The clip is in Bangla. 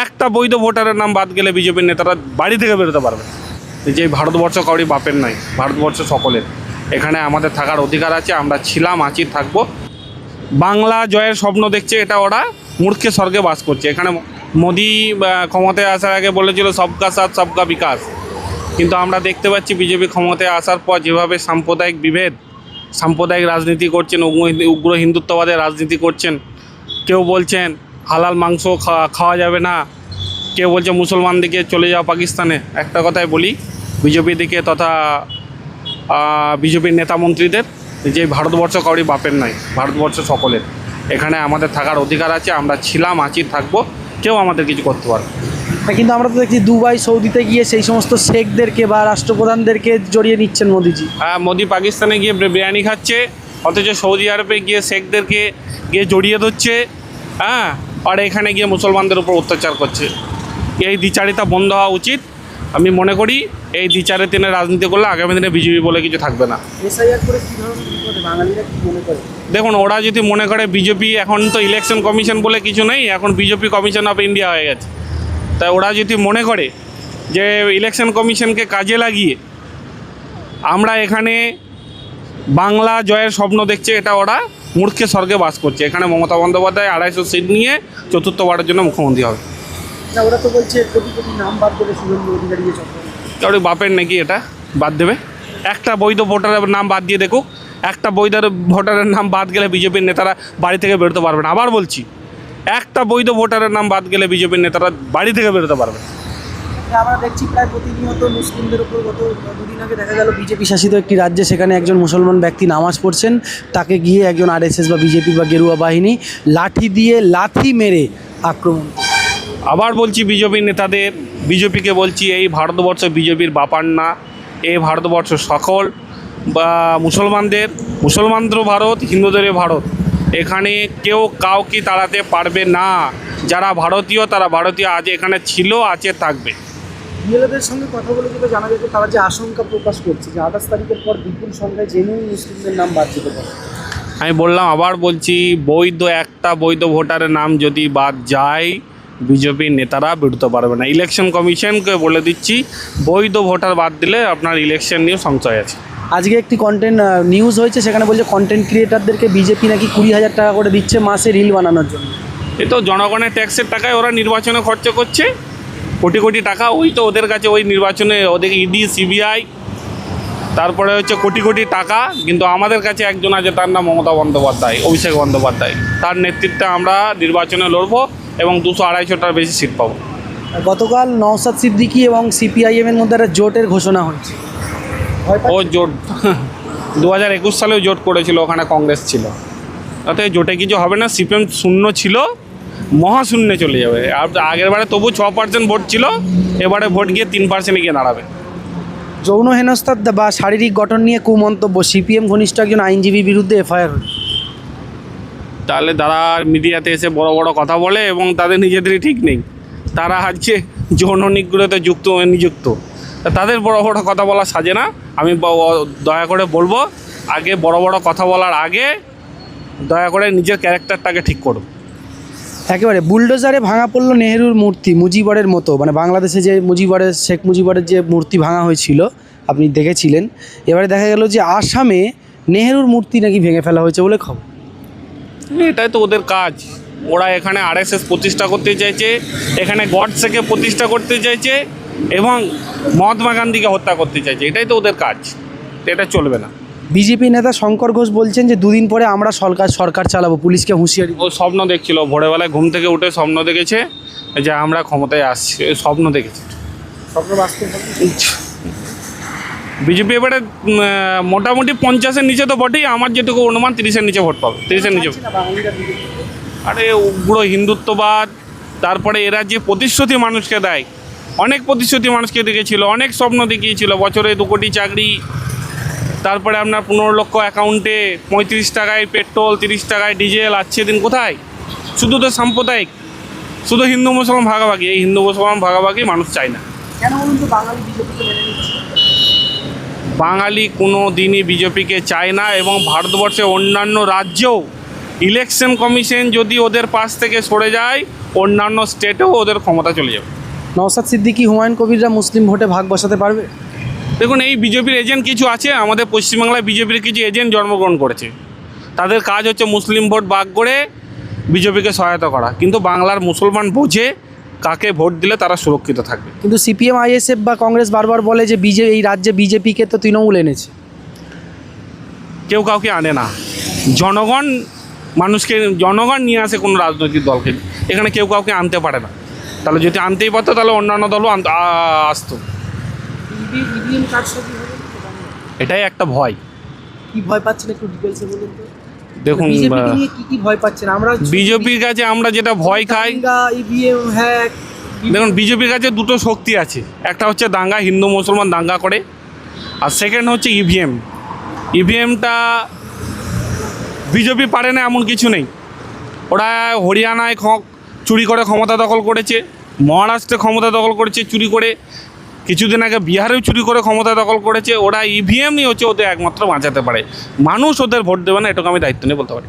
একটা বৈধ ভোটারের নাম বাদ গেলে বিজেপির নেতারা বাড়ি থেকে বেরোতে পারবে। যে ভারতবর্ষ কাউরি বাপের নয়, ভারতবর্ষ সকলের। এখানে আমাদের থাকার অধিকার আছে, আমরা ছিলাম, আছি, থাকবো। বাংলা জয়ের স্বপ্ন দেখছে, এটা ওরা মূর্খে স্বর্গে বাস করছে। এখানে মোদি ক্ষমতায় আসার আগে বলেছিল সবকা সাথ সবকা বিকাশ, কিন্তু আমরা দেখতে পাচ্ছি বিজেপি ক্ষমতায় আসার পর যেভাবে সাম্প্রদায়িক বিভেদ, সাম্প্রদায়িক রাজনীতি করছেন, উগ্র হিন্দুত্ববাদের রাজনীতি করছেন। কেউ বলছেন হালাল মাংস খাওয়া যাবে না, কেউ বলছে মুসলমানদিকে চলে যাওয়া পাকিস্তানে। একটা কথাই বলি বিজেপি দিকে তথা বিজেপির নেতা মন্ত্রীদের, যে ভারতবর্ষ কাউরি বাপের নয়, ভারতবর্ষ সকলের। এখানে আমাদের থাকার অধিকার আছে, আমরা ছিলাম, আছি, থাকবো। কেউ আমাদের কিছু করতে পারবে। কিন্তু আমরা তো দেখছি দুবাই সৌদিতে গিয়ে সেই সমস্ত শেখদেরকে বা রাষ্ট্রপ্রধানদেরকে জড়িয়ে নিচ্ছেন মোদিজি। হ্যাঁ, মোদি পাকিস্তানে গিয়ে বিরিয়ানি খাচ্ছে, অথচ সৌদি আরবে গিয়ে শেখদেরকে গিয়ে জড়িয়ে ধরছে। হ্যাঁ, আর এখানে গিয়ে মুসলমানদের উপর অত্যাচার করছে। এই দ্বিচারিতা বন্ধ হওয়া উচিত। আমি মনে করি এই দ্বিচারে দিনে রাজনীতি করলে আগামী দিনে বিজেপি বলে কিছু থাকবে না। দেখুন, ওরা যদি মনে করে বিজেপি, এখন তো ইলেকশন কমিশন বলে কিছু নেই, এখন বিজেপি কমিশন অফ ইন্ডিয়া হয়ে গেছে। তাই ওরা যদি মনে করে যে ইলেকশন কমিশনকে কাজে লাগিয়ে আমরা এখানে বাংলা জয়ের স্বপ্ন দেখছে, এটা ওরা মূর্খে স্বর্গে বাস করছে। এখানে মমতা বন্দ্যোপাধ্যায় 250 সিট নিয়ে চতুর্থবারের জন্য মুখ্যমন্ত্রী হবে। ওরা তো বলছে কোটি কোটি নাম বাদ দেবে শুভেন্দু অধিকারী। কারণ বাপের নাকি এটা বাদ দেবে? একটা বৈধ ভোটারের নাম বাদ দিয়ে দেখুক। একটা বৈধ ভোটারের নাম বাদ গেলে বিজেপির নেতারা বাড়ি থেকে বেরোতে পারবে না। আবার বলছি, একটা বৈধ ভোটারের নাম বাদ গেলে বিজেপির নেতারা বাড়ি থেকে বেরোতে পারবে। আমরা দেখছি প্রায় প্রতিনিয়ত মুসলিমদের উপর গত দুদিন আগে দেখা গেল বিজেপি শাসিত একটি রাজ্যে, সেখানে একজন মুসলমান ব্যক্তি নামাজ পড়ছেন, তাকে গিয়ে একজন আরএসএস বা বিজেপি বা গেরুয়া বাহিনী লাঠি দিয়ে লাথি মেরে আক্রমণ। আবার বলছি বিজেপির নেতাদের, বিজেপিকে বলছি, এই ভারতবর্ষ বিজেপির বাপার না। এই ভারতবর্ষ সকল বা মুসলমানদেরও ভারত, হিন্দুদেরও ভারত। এখানে কেউ কাউকে তাড়াতে পারবে না। যারা ভারতীয় তারা ভারতীয়, আজ এখানে ছিল, আছে, থাকবে। বিএলওদের সঙ্গে কথা বলে যেটা জানা যাচ্ছে, তারা যে আশঙ্কা প্রকাশ করছে যে 28 তারিখের পর বিপুল সংখ্যায় জেনুইন মুসলিমদের নাম বাদ যেতে পারে। আমি বললাম, আবার বলছি, একটা বৈধ ভোটারের নাম যদি বাদ যায় বিজেপির নেতারা বেরোতে পারবে না। ইলেকশন কমিশনকে বলে দিচ্ছি, বৈধ ভোটার বাদ দিলে আপনার ইলেকশন নিয়ে সংশয় আছে। আজকে একটি নিউজ হয়েছে, সেখানে বলছে কন্টেন্ট ক্রিয়েটারদেরকে বিজেপি নাকি 20,000 টাকা করে দিচ্ছে মাসে রিল বানানোর জন্য। এ তো জনগণের ট্যাক্সের টাকায় ওরা নির্বাচনে খরচ করছে, কোটি কোটি টাকা। ওই তো ওদের কাছে ওই নির্বাচনে ওদের ইডি, সিবিআই, তারপরে হচ্ছে কোটি কোটি টাকা। কিন্তু আমাদের কাছে একজন আছে, তার নাম মমতা বন্দ্যোপাধ্যায়, অভিষেক বন্দ্যোপাধ্যায়। তার নেতৃত্বে আমরা নির্বাচনে লড়বো এবং 200-250টার বেশি সিট পাবো। গতকাল নওশাদ সিদ্দিকী এবং সিপিআইএমের মধ্যে একটা জোটের ঘোষণা হয়েছে। ও জোট 2021 সালেও জোট করেছিল, ওখানে কংগ্রেস ছিল। তাতে জোটে কিছু হবে না। সিপিএম শূন্য ছিল, মহাশূন্যে চলে যাবে। আর আগের বারে তবু 6% ভোট ছিল, এবারে ভোট গিয়ে 3% গিয়ে দাঁড়াবে। যৌন হেনস্থা বা শারীরিক গঠন নিয়ে কুমন্তব্য, সিপিএম ঘনিষ্ঠ একজন আইনজীবীর বিরুদ্ধে এফআইআর। তাহলে তারা মিডিয়াতে এসে বড় বড় কথা বলে এবং তাদের নিজেদেরই ঠিক নেই। তারা হচ্ছে যৌন নিগ্রহতে নিযুক্ত, তাদের বড় বড় কথা বলা সাজে না। আমি দয়া করে বলবো, আগে বড় বড় কথা বলার আগে দয়া করে নিজের ক্যারেক্টারটাকে ঠিক করুন। একেবারে বুলডোজারে ভাঙা পড়লো নেহেরুর মূর্তি, মুজিবরের মতো। মানে বাংলাদেশে যে শেখ মুজিবরের যে মূর্তি ভাঙা হয়েছিল আপনি দেখেছিলেন, এবারে দেখা গেল যে আসামে নেহেরুর মূর্তি নাকি ভেঙে ফেলা হয়েছে বলে খবর। এটাই তো ওদের কাজ। ওরা এখানে আরএসএস প্রতিষ্ঠা করতে চাইছে, এখানে গডসেকে প্রতিষ্ঠা করতে চাইছে এবং মহাত্মা গান্ধীকে হত্যা করতে চাইছে। এটাই তো ওদের কাজ, এটা চলবে না। বিজেপি নেতা শঙ্কর ঘোষ বলছেন যে দুদিন পরে আমরা সরকার চালাবো, পুলিশকে হুঁশিয়ারি। ও স্বপ্ন দেখছিল, ভোরবেলায় ঘুম থেকে উঠে স্বপ্ন দেখেছে যে আমরা ক্ষমতায় আসছি, স্বপ্ন দেখেছে। স্বপ্ন বাস্তব বিজেপি এবারে মোটামুটি 50-এর নিচে তো বটেই। আমার যেটুকু অনুমান 30-এর নিচে ভোট পাবে, 30-এর নিচে। আরে উগ্র হিন্দুত্ববাদ, তারপরে এরা যে প্রতিশ্রুতি মানুষকে দেয়, অনেক প্রতিশ্রুতি মানুষকে দেখেছিল, অনেক স্বপ্ন দেখিয়েছিল, বছরে 2 কোটি চাকরি, তারপরে আপনার 15 লক্ষ অ্যাকাউন্টে, 35 টাকায় পেট্রোল, 30 টাকায় ডিজেল। আসছে দিন কোথায়? শুধু তো সাম্প্রদায়িক, শুধু হিন্দু মুসলমান ভাগাভাগি। এই হিন্দু মুসলমান ভাগাভাগি মানুষ চায় না। কেন বলুন তো বাঙালি বিজেপিকে মেনে নিচ্ছে? বাঙালি কোনো দিনই বিজেপিকে চায় না। এবং ভারতবর্ষের অন্যান্য রাজ্যেও ইলেকশন কমিশন যদি ওদের পাশ থেকে সরে যায়, অন্যান্য স্টেটেও ওদের ক্ষমতা চলে যাবে। নওশাদ সিদ্দিকী, হুমায়ুন কবিররা মুসলিম ভোটে ভাগ বসাতে পারবে? দেখুন, এই বিজেপির এজেন্ট কিছু আছে, আমাদের পশ্চিমবাংলায় বিজেপির কিছু এজেন্ট জন্মগ্রহণ করেছে। তাদের কাজ হচ্ছে মুসলিম ভোট ভাগ করে বিজেপিকে সহায়তা করা, কিন্তু বাংলার মুসলমান বোঝে কাকে ভোট দিলে তারা সুরক্ষিত থাকবে। কিন্তু সিপিএম, আইএসএফ বা কংগ্রেস বারবার বলে যে এই রাজ্যে বিজেপিকে তো তৃণমূল এনেছে। কেউ কাউকে আনে না, জনগণ জনগণ নিয়ে আসে কোনো রাজনৈতিক দলকে। এখানে কেউ কাউকে আনতে পারে না। তাহলে যদি আনতেই পারতো তাহলে অন্যান্য দলও আসতো। এটাই একটা ভয়। কি ভয় পাচ্ছেন একটু ডিটেলসে বলুন তো। দেখুন, বিজেপিকে নিয়ে কি ভয় পাচ্ছেন? আমরা বিজেপির কাছে আমরা যেটা ভয় খাই, ইভিএম হ্যাক। দেখুন বিজেপির কাছে দুটো শক্তি আছে। একটা হচ্ছে দাঙ্গা, হিন্দু মুসলমান দাঙ্গা করে, আর সেকেন্ড হচ্ছে ইভিএম। ইভিএমটা বিজেপি পারে না এমন কিছু নেই। ওরা হরিয়ানায় চুরি করে ক্ষমতা দখল করেছে, মহারাষ্ট্রে ক্ষমতা দখল করেছে চুরি করে, কিছুদিন আগে বিহারেও চুরি করে ক্ষমতা দখল করেছে। ওরা ইভিএমই হচ্ছে ওদের একমাত্র বাঁচাতে পারে। মানুষ ওদের ভোট দেবে না, এটুকু আমি দায়িত্ব নিয়ে বলতে পারি।